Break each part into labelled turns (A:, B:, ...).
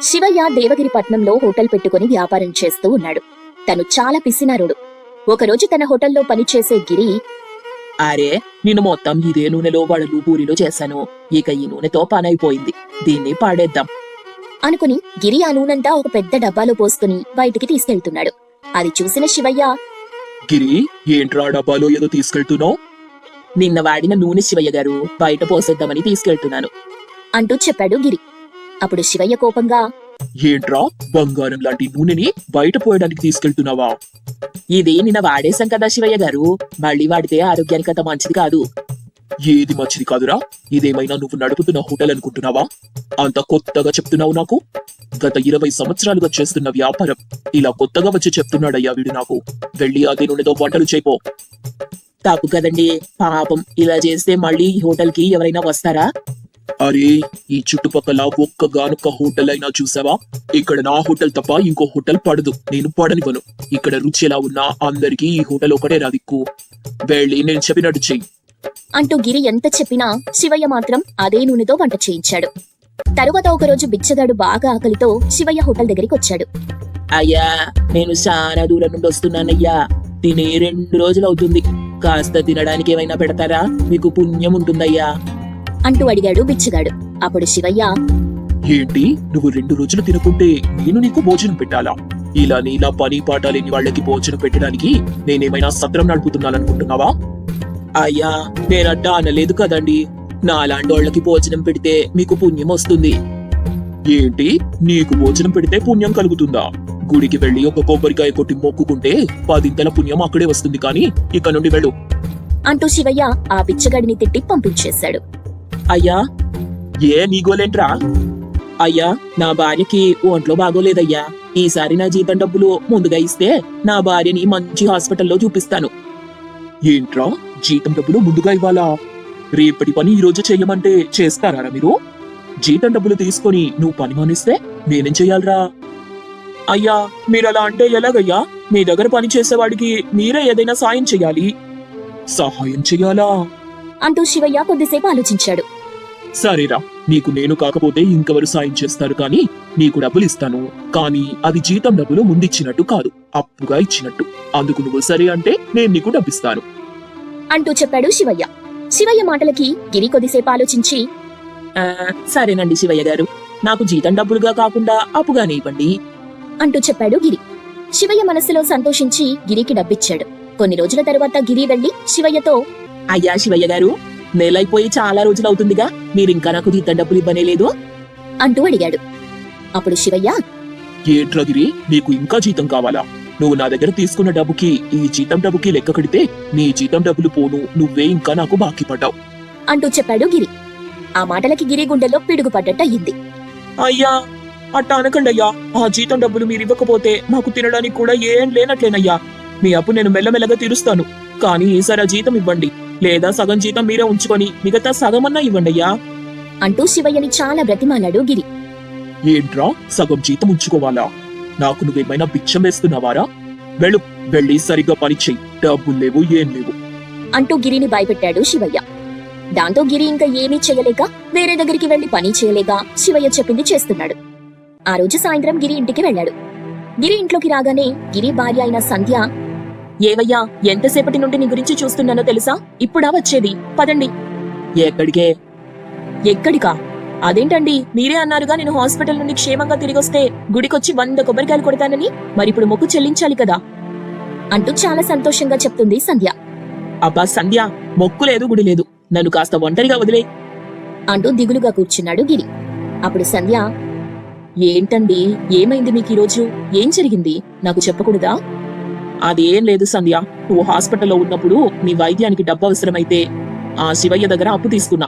A: Shivayya దేవగిరిపట్నంలో hotel పెట్టుకుని వ్యాపారం చేస్తూ ఉన్నాడు. తను చాలా పిసినారుడు. ఒకరోజు తన హోటల్లో పనిచేసే గిరి,
B: అరే, నేను మొత్తం ఇదే నూనెలో వడలు పూరీలు చేశాను. ఇక ఈ నూనెతో పనైపోయింది. దీన్ని పాడేద్దాం
A: అనుకుని గిరి ఆ నూనంతా ఒక పెద్ద డబ్బాలో పోసుకుని బయటికి తీసుకెళ్తున్నాడు. అది చూసిన శివయ్య,
B: గిరి, ఏంట్రా డబ్బాలో ఏదో తీసుకెళ్తున్నావు? నిన్న వాడిన నూనె శివయ్య గారు, బయట పోసేద్దామని తీసుకెళ్తున్నాను
A: అంటూ చెప్పాడు గిరి. అప్పుడు శివయ్య కోపంగా,
B: ఏంట్రా, బంగారం లాంటి నూనెని బయట పోయడానికి తీసుకెళ్తున్నావా? ఇది నిన్న వాడేశాం కదా శివయ్య గారు, మళ్ళీ వాడితే ఆరోగ్యానికి అంత మంచిది కాదు. ఏది మంచిది కాదురా? ఇదేమైనా నువ్వు నడుపుతున్న హోటల్ అనుకుంటున్నావా? అంత కొత్తగా చెప్తున్నావు నాకు? గత 20 సంవత్సరాలుగా చేస్తున్న వ్యాపారం ఇలా కొత్తగా వచ్చి చెప్తున్నాడయ్యా వీడు నాకు. వెళ్ళి అదే నూనెతో వంటలు చేపో. తప్పు కదండి, పాపం. ఇలా చేస్తే మళ్ళీ ఈ హోటల్ కి ఎవరైనా వస్తారా? అరే, ఈ చుట్టుపక్కల ఒక్కగానొక్క హోటల్ అయినా చూసావా? ఇక్కడ నా హోటల్ తప్ప ఇంకో హోటల్ పడదు. నేను పడనివ్వను. ఇక్కడ రుచి ఎలా ఉన్నా అందరికీ ఈ హోటల్ ఒకటే నా దిక్కు. వెళ్ళి నేను చెప్పినట్టు చెయ్యి
A: అంటూ గిరి ఎంత చెప్పినా శివయ్య మాత్రం అదే నూనెతో వంట చేయించాడు. తరువాత ఒకరోజు బిచ్చగాడు బాగా ఆకలితో శివయ్య హోటల్ దగ్గరికి వచ్చాడు.
B: అయ్యా, నేను చాలా దూరం నుండి వస్తున్నానయ్యా. తినే 2 రోజులు అవుతుంది. కాస్త తినడానికి ఏమైనా పెడతారా? మీకు పుణ్యం ఉంటుందయ్యా
A: అంటూ అడిగాడు బిచ్చగాడు. అప్పుడు శివయ్య,
B: ఏంటి, నువ్వు 2 రోజులు తినకుంటే నేను నీకు భోజనం పెట్టాలా? ఇలా నీలా పని పాట లేని వాళ్ళకి భోజనం పెట్టడానికి నేనేమైనా సత్రం నడుపుతున్నాననుకుంటున్నావా? అయ్యా, నేనట్టా అనలేదు కదండి. నాలాంటి వాళ్ళకి భోజనం పెడితే మీకు పుణ్యం వస్తుంది. ఏంటి, నీకు భోజనం పెడితే పుణ్యం కలుగుతుందా? గుడికి వెళ్లి ఒక కొబ్బరికాయ కొట్టి మొక్కుకుంటే 10 పుణ్యం అక్కడే వస్తుంది. కానీ ఇక నుండి వెళ్ళు
A: అంటూ శివయ్య ఆ బిచ్చగాడిని తిట్టి పంపించేశాడు.
B: అయ్యా, ఏ నీగోలేంట్రా? అయ్యా, నా భార్యకి ఒంట్లో బాగోలేదయ్యా. ఈసారి నా జీతం డబ్బులు ముందుగా ఇస్తే నా భార్యని మంచి హాస్పిటల్లో చూపిస్తాను. ఏంట్రా, జీతం డబ్బులు ముందుగా ఇవ్వాలా? రేపటి పని ఈ రోజు చెయ్యమంటే చేస్తారా మీరు? జీతం డబ్బులు తీసుకొని నువ్వు పని మానేస్తే నేనేం చెయ్యాలరా? అయ్యా, మీరలా అంటే ఎలాగయ్యా? మీ దగ్గర పని చేసేవాడికి మీరే ఏదైనా సాయం చెయ్యాలి. సహాయం చెయ్యాలా
A: అంటూ శివయ్య కొద్దిసేపు ఆలోచించాడు.
B: సరేరా, నీకు నేను కాకపోతే ఇంకెవరు సాయం చేస్తారు? కానీ నీకు డబ్బులు ఇస్తాను. కానీ అది జీతం డబ్బులు ముందిచ్చినట్టు కాదు, అప్పుగా ఇచ్చినట్టు. అందుకు నువ్వు సరే అంటే నేను నీకు డబ్బిస్తాను
A: అంటూ చెప్పాడు శివయ్య. శివయ్య మాటలకి గిరి కొద్దిసేపు ఆలోచించి,
B: సరేనండి శివయ్య గారు, నాకు జీతం డబ్బులుగా కాకుండా అప్పుగానే ఇవ్వండి
A: అంటూ చెప్పాడు గిరి. శివయ్య మనసులో సంతోషించి గిరికి డబ్బిచ్చాడు. కొన్ని రోజుల తరువాత గిరి వెళ్లి శివయ్యతో,
B: అయ్యా శివయ్య గారు, నెలైపోయి చాలా రోజులవుతుందిగా, మీరింకా నాకు జీతం డబ్బులు ఇవ్వనే లేదు
A: అంటూ అడిగాడు. అప్పుడు శివయ్య,
B: ఏంట్రా గిరి, నీకు ఇంకా జీతం కావాలా? నువ్వు నా దగ్గర తీసుకున్న డబ్బుకి ఈ జీతం డబ్బుకి లెక్క కడితే నీ జీతం డబ్బులు పోను, నువ్వే ఇంకా నాకు బాకీ పడ్డావు
A: అంటూ చెప్పాడు గిరి. ఆ మాటలకి గిరి గుండెల్లో పిడుగు పడ్డట్టు అయ్యింది.
B: అయ్యా, అట్టా అనకండి అయ్యా. ఆ జీతం డబ్బులు మీరు ఇవ్వకపోతే మాకు తినడానికి కూడా ఏం లేనట్లేనయ్యా. మీ అప్పు నేను మెల్లమెల్లగా తీరుస్తాను. కానీ ఈసారి ఆ జీతం ఇవ్వండి, లేదా సగం జీతం మీరే ఉంచుకొని మిగతా సగమన్నా ఇవ్వండి అయ్యా
A: అంటూ శివయ్యని చాలా బ్రతిమాలాడు గిరి.
B: ఏంట్రా, సగం జీతం ఉంచుకోవాలా? నాకు నువ్వేమైనా భిక్షం వేస్తున్నావారా? వెళ్ళి సరిగ్గా పని చెయ్యి. డబ్బులు లేవు, ఏం లేవు
A: అంటూ గిరిని భయపెట్టాడు శివయ్య. దాంతో గిరి ఇంకా ఏమీ చేయలేక వేరే దగ్గరికి వెళ్లి పని చేయలేక శివయ్య చెప్పింది చేస్తున్నాడు. ఆ రోజు సాయంత్రం గిరి ఇంటికి వెళ్ళాడు. గిరి ఇంట్లోకి రాగానే గిరి భార్య అయిన సంధ్య, ఏవయ్యా, ఎంతసేపటి నుండి నీ గురించి చూస్తున్నానో తెలుసా? ఇప్పుడా వచ్చేది? పదండి. ఎక్కడికా? అదేంటండి, మీరే అన్నారుగా నేను హాస్పిటల్ నుండి క్షేమంగా తిరిగొస్తే గుడికొచ్చి 100 కొబ్బరికాయలు కొడతానని. మరిప్పుడు మొక్కు చెల్లించాలి కదా అంటూ చాలా సంతోషంగా చెప్తుంది సంధ్య. అబ్బా సంధ్య, మొక్కు లేదు, గుడి లేదు. నన్ను కాస్త ఒంటరిగా వదిలే అంటూ దిగులుగా కూర్చున్నాడు గిరి. అప్పుడు సంధ్య, ఏంటండి, ఏమైంది మీకు ఈరోజు? ఏం జరిగింది? నాకు చెప్పకూడదా? అదేం లేదు సంధ్య, నువ్వు హాస్పిటల్లో ఉన్నప్పుడు నీ వైద్యానికి డబ్బు అవసరమైతే ఆ శివయ్య దగ్గర అప్పు తీసుకున్నా.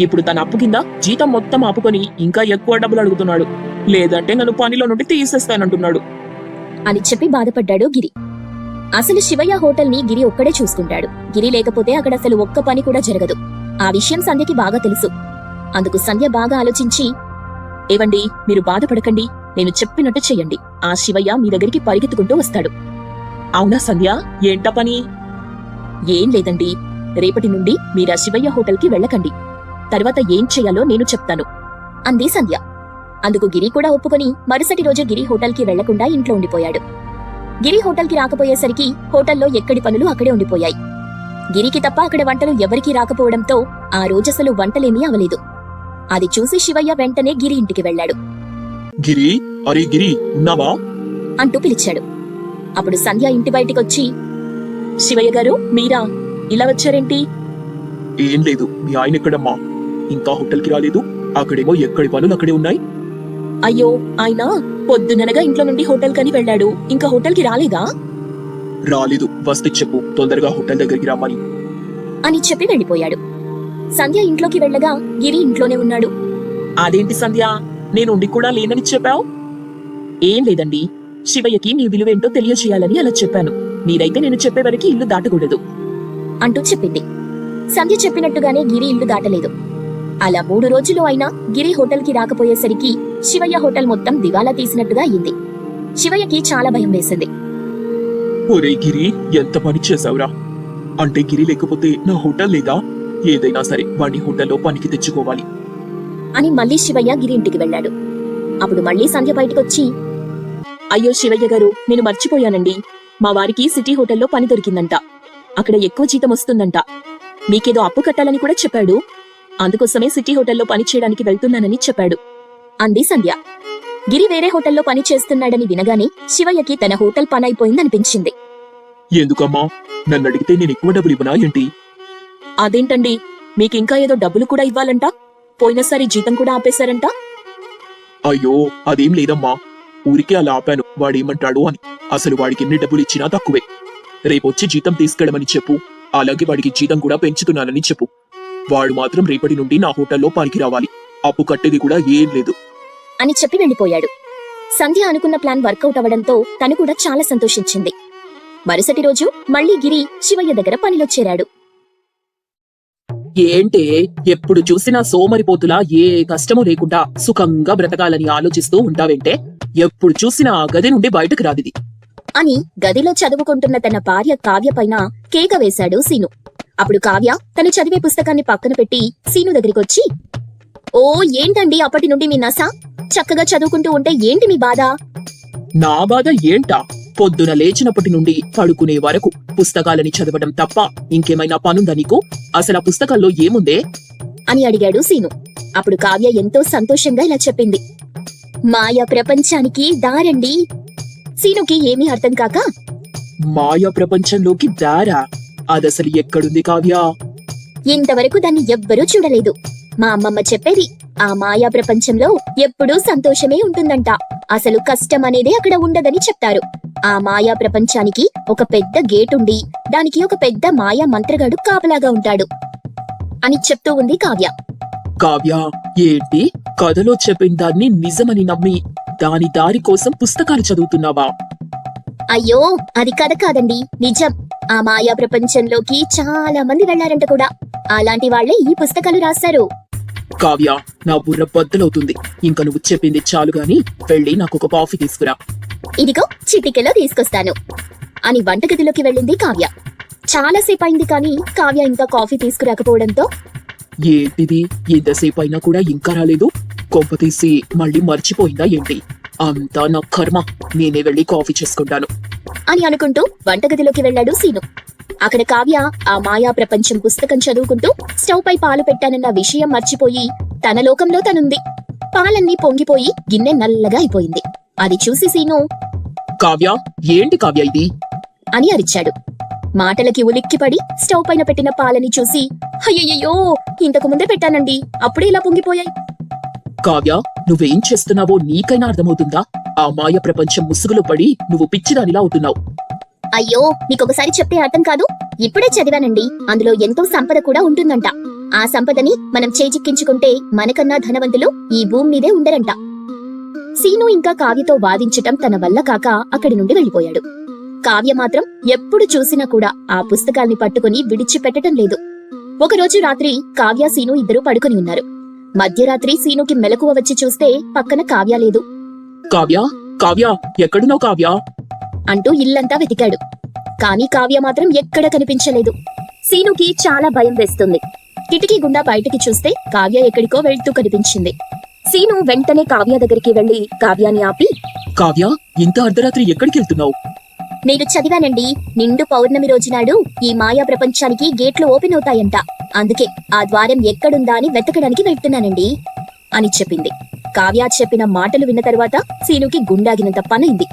A: ఇప్పుడు తన అప్పు కింద జీతం మొత్తం ఆపుకొని ఇంకా ఎక్కువ డబ్బులు అడుగుతున్నాడు. లేదంటే నన్ను పనిలో నుండి తీసేస్తానంటున్నాడు అని చెప్పి బాధపడ్డాడు గిరి. అసలు శివయ్య హోటల్ ని గిరి ఒక్కడే చూసుకుంటాడు. గిరి లేకపోతే అక్కడ అసలు ఒక్క పని కూడా జరగదు. ఆ విషయం సంధ్యకి బాగా తెలుసు. అందుకు సంధ్య బాగా ఆలోచించి, ఏవండి, మీరు బాధపడకండి, నేను చెప్పినట్టు చెయ్యండి. ఆ శివయ్య మీ దగ్గరికి పరిగెత్తుకుంటూ వస్తాడు. అవునా సంధ్య, ఏంట పని? ఏం లేదండి, రేపటి నుండి మీరా శివయ్య హోటల్ కి వెళ్ళకండి. తర్వాత ఏం చెయ్యాలో నేను చెప్తాను అంది సంధ్య. అందుకు గిరి కూడా ఒప్పుకొని మరుసటి రోజు గిరి హోటల్కి వెళ్లకుండా ఇంట్లో ఉండిపోయాడు. గిరి హోటల్కి రాకపోయేసరికి హోటల్లో ఎక్కడి పనులు అక్కడే ఉండిపోయాయి. గిరికి తప్ప అక్కడ వంటలు ఎవరికీ రాకపోవడంతో ఆ రోజసలు వంటలేమీ అవలేదు. అది చూసి శివయ్య వెంటనే గిరి ఇంటికి వెళ్లాడు.
B: గిరి, అరే గిరి, ఉన్నావా?
A: అంటూ పిలిచాడు. అప్పుడు సంధ్య ఇంటి బయటికొచ్చి, శివయ్య గారు మీరా, ఇలా వచ్చారేంటి?
B: ఏం లేదు, మీ ఆయన ఎక్కడమ్మా? ఇంకా హోటల్కి రాలేదు? అక్కడేమో ఎక్కడి పనులు అక్కడే ఉన్నాయి.
A: అయ్యో, ఆయన పొద్దుననగా ఇంట్లో నుండి హోటల్ కని వెళ్లాడు, ఇంకా హోటల్కి రాలేదా?
B: రాలేదు, వస్తే చెప్పు, తొందరగా హోటల్ దగ్గరికి రమ్మని
A: అని చెప్పి వెళ్లిపోయాడు. సంధ్య ఇంట్లోకి వెళ్ళగా గిరి ఇంట్లోనే ఉన్నాడు.
B: అదేంటి సంధ్య, నేనుండి కూడా లేనని చెప్పావు?
A: ఏం లేదండి, శివయ్యకి నీ విలువేంటో తెలియచేయాలని అలా చెప్పాను. మీరైతే నేను చెప్పే వరకు ఇల్లు దాటకూడదు అంటూ చెప్పింది. సంధ్య చెప్పినట్టుగానే గిరి ఇల్లు దాటలేదు. అలా 3 రోజులు అయినా గిరి హోటల్కి రాకపోయేసరికి శివయ్య హోటల్ మొత్తం దివాలా తీసినట్టుగా అయింది. శివయ్యకి చాలా భయం వేసింది.
B: ఒరే గిరి, ఎంత పని చేసావురా? అంటే గిరి లేకపోతే నా హోటల్ లేదా? ఏదైనా సరే వాడిని హోటల్లో పనికి తెచ్చుకోవాలి
A: అని మళ్ళీ శివయ్య గిరి ఇంటికి వెళ్ళాడు. అప్పుడు మళ్ళీ సంధ్య బయటకొచ్చి, అయ్యో శివయ్య గారు, నేను మర్చిపోయానండి. మా వారికి సిటీ హోటల్లో పని దొరికిందంట. అక్కడ ఎక్కువ జీతం వస్తుందంట. మీకేదో అప్పు కట్టాలని కూడా చెప్పాడు. అందుకోసమే సిటీ హోటల్లో పని చేయడానికి వెళ్తున్నానని చెప్పాడు అంది సంధ్య. గిరి వేరే హోటల్లో పని చేస్తున్నాడని వినగానే శివయ్యకి తన హోటల్ పనైపోయిందనిపించింది.
B: ఎందుకమ్మా? నన్ను అడిగితే నేను ఎక్కువ డబ్బులు ఇవ్వనా ఏంటి?
A: అదేంటండి, మీకింకా ఏదో డబ్బులు కూడా ఇవ్వాలంట. పోయినసారి జీతం కూడా ఆపేశారంట.
B: అయ్యో, అదేం లేదమ్మా, ఊరికే అలా ఆపాను, వాడేమంటాడు అని. అసలు వాడికి ఎన్ని డబ్బులు ఇచ్చినా తక్కువే. రేపొచ్చి జీతం తీసుకెళ్ళమని చెప్పు. అలాగే వాడికి జీతం కూడా పెంచుతున్నానని చెప్పు. వాడు మాత్రం రేపటి నుండి నా హోటల్లో పనికి రావాలి. అప్పు కట్టేది కూడా ఏం లేదు
A: అని చెప్పి వెళ్లిపోయాడు. సంధ్య అనుకున్న ప్లాన్ వర్కౌట్ అవడంతో తను కూడా చాలా సంతోషించింది. మరుసటి రోజు మళ్లీ గిరి శివయ్య దగ్గర పనిలో చేరాడు.
B: ఏంటే, ఎప్పుడు చూసినా సోమరిపోతులా ఏ కష్టమూ లేకుండా సుఖంగా బ్రతకాలని ఆలోచిస్తూ ఉంటావేంటే? ఎప్పుడు చూసినా ఆ గది నుండి బయటకు రాదిది
A: అని గదిలో చదువుకుంటున్న తన భార్య కావ్య పైన కేక వేశాడు సీను. అప్పుడు కావ్య తను చదివే పుస్తకాన్ని పక్కన పెట్టి సీను దగ్గరికొచ్చి, ఓ ఏంటండి అప్పటి నుండి మీ నస? చక్కగా చదువుకుంటూ ఉంటే ఏంటి మీ బాధ?
B: నా బాధ ఏంటా? పొద్దున లేచినప్పటి నుండి పడుకునే వరకు పుస్తకాలని చదవడం తప్ప ఇంకేమైనా పనుందా నీకు? అసలు ఆ పుస్తకాల్లో ఏముందే
A: అని అడిగాడు సీను. అప్పుడు కావ్య ఎంతో సంతోషంగా ఇలా చెప్పింది, మాయా ప్రపంచానికి దారండి. సీనుకి ఏమీ అర్థం కాక,
B: మాయా ప్రపంచంలోకి దారా? అదసలు ఎక్కడుంది కావ్య?
A: ఇంతవరకు దాన్ని ఎవ్వరూ చూడలేదు. మా అమ్మమ్మ చెప్పేది, ఆ మాయా ప్రపంచంలో ఎప్పుడూ సంతోషమే ఉంటుందంట. అసలు కష్టం అనేదే అక్కడ ఉండదని చెప్తారు. ఆ మాయా ప్రపంచానికి ఒక పెద్ద గేటుండి దానికి ఒక పెద్ద మాయా మంత్రగాడు కాపలాగా ఉంటాడు అని చెప్తూ ఉంది కావ్య.
B: కావ్య, ఏంటి కథలో చెప్పిన దాన్ని నిజమని నమ్మి దాని దారి కోసం పుస్తకాలు చదువుతున్నావా?
A: అయ్యో, అది కథ కాదండి, నిజం. ఆ మాయా ప్రపంచంలోకి చాలా మంది వెళ్లారంట కూడా. అలాంటి వాళ్లే ఈ పుస్తకాలు రాశారు.
B: కావ్య, నా బుర్ర బద్దలవుతుంది. ఇంకా నువ్వు చెప్పింది చాలు గాని వెళ్ళి నాకు ఒక కాఫీ తీసుకురా.
A: ఇదిగో చిటికెలో తీసుకొస్తాను అని వంటగదిలోకి వెళ్ళింది కావ్య. చాలాసేపు అయింది కానీ కావ్య ఇంకా కాఫీ తీసుకురాకపోవడంతో,
B: ఏంటిది, ఎంతసేపు అయినా కూడా ఇంకా రాలేదు? కొంపతీసి మళ్ళీ మర్చిపోయిందా ఏంటి? అంతా నా కర్మ, నేనే వెళ్ళి కాఫీ చేసుకుంటాను
A: అని అనుకుంటూ వంటగదిలోకి వెళ్ళాడు సీను. అక్కడ కావ్య ఆ మాయా ప్రపంచం పుస్తకం చదువుకుంటూ స్టవ్ పై పాలు పెట్టానన్న విషయం మర్చిపోయి తన లోకంలో తనుంది. పాలన్నీ పొంగిపోయి గిన్నె నల్లగా అయిపోయింది. అది చూసి సీను,
B: కావ్య, ఏంటి కావ్య ఇది
A: అని అరిచాడు. మాటలకి ఉలిక్కిపడి స్టవ్ పైన పెట్టిన పాలని చూసి, అయ్యయ్యో, ఇంతకు ముందే పెట్టానండి, అప్పుడే ఇలా పొంగిపోయాయి.
B: కావ్య, నువ్వేం చేస్తున్నావో నీకైనా అర్థమవుతుందా? ఆ మాయ ప్రపంచం ముసుగులో పడి నువ్వు పిచ్చిదానిలా అవుతున్నావు.
A: అయ్యో, నీకొకసారి చెప్తే అర్థం కాదు. ఇప్పుడే చదివానండి, అందులో ఎంతో సంపద కూడా ఉంటుందంట. ఆ సంపదని మనం చేజిక్కించుకుంటే మనకన్నా ధనవంతులు ఈ భూమి మీదే ఉండరంట. సీను ఇంకా కావ్యతో వాదించటం తన వల్ల కాక అక్కడి నుండి వెళ్లిపోయాడు. కావ్య మాత్రం ఎప్పుడు చూసినా కూడా ఆ పుస్తకాల్ని పట్టుకుని విడిచిపెట్టడం లేదు. ఒకరోజు రాత్రి కావ్య సీను ఇద్దరూ పడుకుని ఉన్నారు. మధ్యరాత్రి సీనుకి మెలకువ వచ్చి చూస్తే పక్కన కావ్య లేదు.
B: కావ్య, కావ్య, ఎక్కడున్నావు కావ్య
A: అంటూ ఇల్లంతా వెతికాడు. కాని కావ్య మాత్రం ఎక్కడ కనిపించలేదు. సీనుకి చాలా భయం వేస్తుంది. కిటికీ గుండా బయటికి చూస్తే కావ్య ఎక్కడికో వెళ్తూ కనిపించింది. సీను వెంటనే కావ్య దగ్గరికి వెళ్లి కావ్యాని ఆపి,
B: కావ్య, ఇంత అర్ధరాత్రి ఎక్కడికి వెళ్తున్నావు?
A: నేను చదివానండి, నిండు పౌర్ణమి రోజునాడు ఈ మాయా ప్రపంచానికి గేట్లు ఓపెన్ అవుతాయంట. అందుకే ఆ ద్వారం ఎక్కడుందా అని వెతకడానికి వెళ్తున్నానండి అని చెప్పింది. కావ్య చెప్పిన మాటలు విన్న తరువాత సీనుకి గుండాగినంత పనైంది.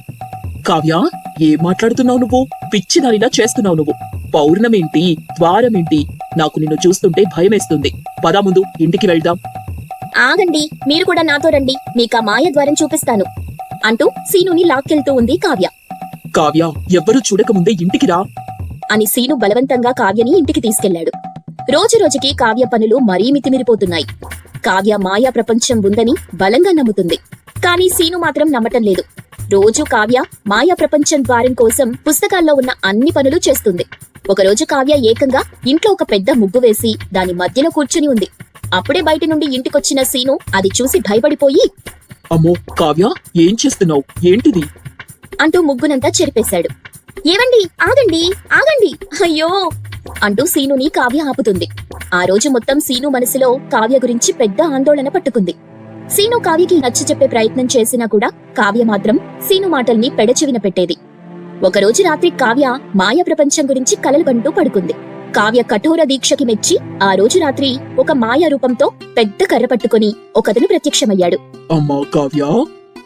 B: కావ్య, ఏం మాట్లాడుతున్నావు నువ్వు? పిచ్చి దానిలా చేస్తున్నావు నువ్వు. పౌర్ణమేంటి, ద్వారమేంటి? నాకు నిన్ను చూస్తుంటే భయమేస్తుంది. పదా ముందు ఇంటికి వెళ్దాం.
A: ఆగండి, మీరు కూడా నాతో రండి, మీకా మాయ ద్వారం చూపిస్తాను అంటూ సీనుని లాక్కెళ్తూ ఉంది కావ్య.
B: కావ్య, ఎవ్వరూ చూడకముందే ఇంటికి రా
A: అని సీను బలవంతంగా కావ్యని ఇంటికి తీసుకెళ్లాడు. రోజు రోజుకి కావ్య పనులు మరీ మితిమిరిపోతున్నాయి. కావ్య మాయా ప్రపంచం ఉందని బలంగా నమ్ముతుంది. కానీ సీను మాత్రం నమ్మటం లేదు. రోజు కావ్య మాయా ప్రపంచం ద్వారం కోసం పుస్తకాల్లో ఉన్న అన్ని పనులు చేస్తుంది. ఒకరోజు కావ్య ఏకంగా ఇంట్లో ఒక పెద్ద ముగ్గు వేసి దాని మధ్యలో కూర్చుని ఉంది. అప్పుడే బయట నుండి ఇంటికొచ్చిన సీను అది చూసి భయపడిపోయి,
B: అమ్మో కావ్య, ఏం చేస్తున్నావు? ఏంటిది
A: అంటూ ముగ్గునంతా చెరిపేశాడు. ఏవండి, ఆగండి ఆగండి, అయ్యో అంటూ సీనుని కావ్య ఆపుతుంది. ఆ రోజు మొత్తం సీను మనసులో కావ్య గురించి పెద్ద ఆందోళన పట్టుకుంది. సీను కావ్యకి నచ్చచెప్పే ప్రయత్నం చేసినా కూడా కావ్య మాత్రం సీను మాటల్ని పెడచెవిన పెట్టేది. ఒకరోజు రాత్రి కావ్య మాయ ప్రపంచం గురించి కలలుగంటూ పడుకుంది. కావ్య కఠోర దీక్షకి మెచ్చి ఆ రోజు రాత్రి ఒక మాయా రూపంతో పెద్ద కర్ర పట్టుకుని ఒకతను ప్రత్యక్షమయ్యాడు.
B: అమ్మా కావ్య,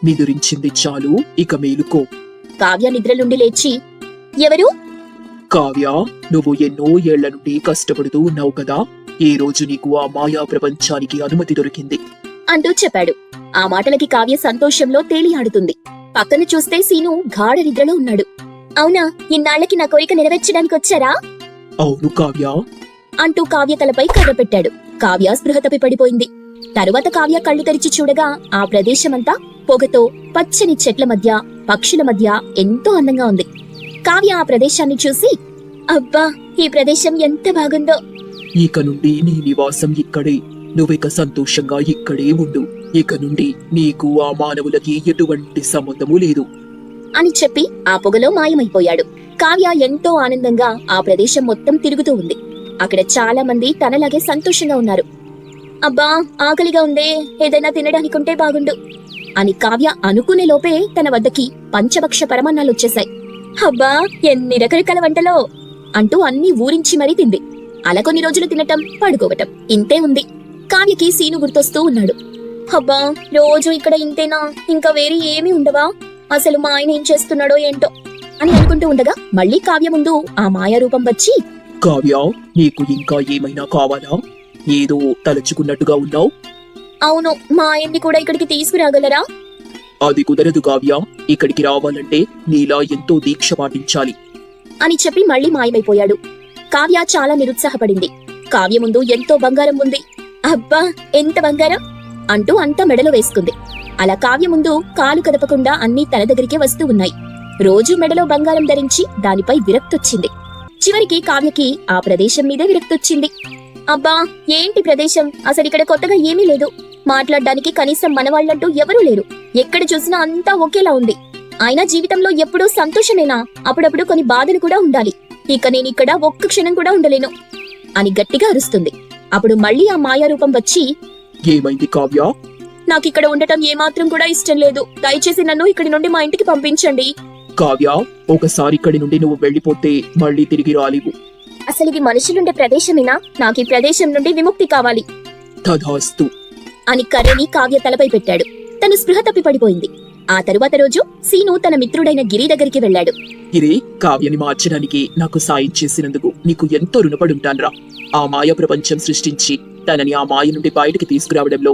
B: నిదురించింది చాలు, ఇక మేలుకో.
A: కావ్య నిద్రలుండి లేచి, ఎవరు?
B: కావ్య, నువ్వు ఎన్నో ఏళ్ల నుండి కష్టపడుతూ ఉన్నావు కదా, ఈ రోజు నీకు ఆ మాయా ప్రపంచానికి అనుమతి దొరికింది
A: అంటూ చెప్పాడు. ఆ మాటలకి కావ్య సంతోషంలో తేలియాడుతుంది. పక్కన చూస్తే సీను గాఢ నిద్రలో ఉన్నాడు. అవునా, ఇన్నాళ్లకి నా కోరిక నెరవేర్చడానికి వచ్చారా?
B: అవును కావ్య
A: అంటూ కావ్య తలపై కర్ర పెట్టాడు. కావ్య స్పృహ తప్పి పడిపోయింది. తరువాత కావ్య కళ్ళు తెరిచి చూడగా ఆ ప్రదేశమంతా పొగతో, పచ్చని చెట్ల మధ్య, పక్షుల మధ్య ఎంతో అందంగా ఉంది. కావ్య ఆ ప్రదేశాన్ని చూసి, అబ్బా, ఈ ప్రదేశం ఎంత బాగుందో.
B: ఇక నుండి నీ నివాసం ఇక్కడే. నువ్విక సంతోషంగా ఇక్కడే ఉండు. ఇక నుండి నీకు ఆ మానవులకి ఎటువంటి సంబంధము లేదు
A: అని చెప్పి ఆ పొగలో మాయమైపోయాడు. కావ్య ఎంతో ఆనందంగా ఆ ప్రదేశం మొత్తం తిరుగుతూ ఉంది. అక్కడ చాలా మంది తనలాగే సంతోషంగా ఉన్నారు. అబ్బా, ఆకలిగా ఉందే, ఏదైనా తినడానికుంటే బాగుండు అని కావ్య అనుకునే లోపే తన వద్దకి పంచభక్ష పరమాన్నాలొచ్చేశాయి. అబ్బా, ఎన్ని రకరకాల వంటలో అంటూ అన్ని ఊరించి మరీ తింది. అలా కొన్ని రోజులు తినటం, పడుకోవటం ఇంతే ఉంది. కావ్యకి సీను గుర్తొస్తూ ఉన్నాడు. అబ్బా, రోజు ఇక్కడ ఇంతేనా, ఇంకా వేరే ఏమీ ఉండవా? అసలు మా ఆయన ఏం చేస్తున్నాడో ఏంటో అని అనుకుంటూ ఉండగా మళ్ళీ కావ్య ముందు ఆ మాయా రూపం వచ్చి,
B: కావ్య, నీకు ఇంకా ఏమైనా కావాలా? ఏదో తలచుకున్నట్టుగా ఉన్నావు.
A: అవును, మా ఆయన్ని కూడా ఇక్కడికి తీసుకురాగలరా?
B: అది కుదరదు కావ్య, ఇక్కడికి రావాలంటే నీలా ఎంతో దీక్ష పాటించాలి
A: అని చెప్పి మళ్ళీ మాయమైపోయాడు. కావ్య చాలా నిరుత్సాహపడింది. కావ్య ముందు ఎంతో బంగారం ఉంది. అబ్బా, ఎంత బంగారం అంటూ అంతా మెడలో వేసుకుంది. అలా కావ్య ముందు కాలు కదపకుండా అన్నీ తన దగ్గరికే వస్తూ ఉన్నాయి. రోజు మెడలో బంగారం ధరించి దానిపై విరక్తొచ్చింది. చివరికి కావ్యకి ఆ ప్రదేశం మీదే విరక్తొచ్చింది. అబ్బా, ఏంటి ప్రదేశం, అసలు ఇక్కడ కొత్తగా ఏమీ లేదు. మాట్లాడడానికి కనీసం మనవాళ్లంటూ ఎవరూ లేరు. ఎక్కడ చూసినా అంతా ఒకేలా ఉంది. అయినా జీవితంలో ఎప్పుడూ సంతోషమేనా? అప్పుడప్పుడు కొన్ని బాధలు కూడా ఉండాలి. ఇక నేనిక్కడ ఒక్క క్షణం కూడా ఉండలేను అని గట్టిగా అరుస్తుంది. అప్పుడు మళ్ళీ ఆ మాయా రూపం వచ్చి,
B: ఏమైంది కావ్య?
A: నాకిక్కడ ఉండటం ఏమాత్రం కూడా ఇష్టం లేదు. దయచేసి నన్ను ఇక్కడి నుండి మా ఇంటికి పంపించండి.
B: కావ్య, ఒకసారి ఇక్కడి నుండి నువ్వు వెళ్ళిపోతే మళ్ళీ తిరిగి రాలేవు.
A: అసలు ఇది మనుషులుండే ప్రదేశమేనా? నాకు ఈ ప్రదేశం నుండి విముక్తి కావాలి
B: తధాస్తు
A: అని కర్రని కావ్య తలపై పెట్టాడు. తను స్పృహ తప్పి పడిపోయింది. ఆ తరువాత రోజు సీను తన మిత్రుడైన గిరి దగ్గరికి వెళ్ళాడు.
B: గిరి, కావ్యని మార్చడానికి నాకు సాయం చేసినందుకు నీకు ఎంతో రుణపడుంటాన్రా. ఆ మాయ ప్రపంచం సృష్టించి తనని ఆ మాయ నుండి బయటికి తీసుకురావడంలో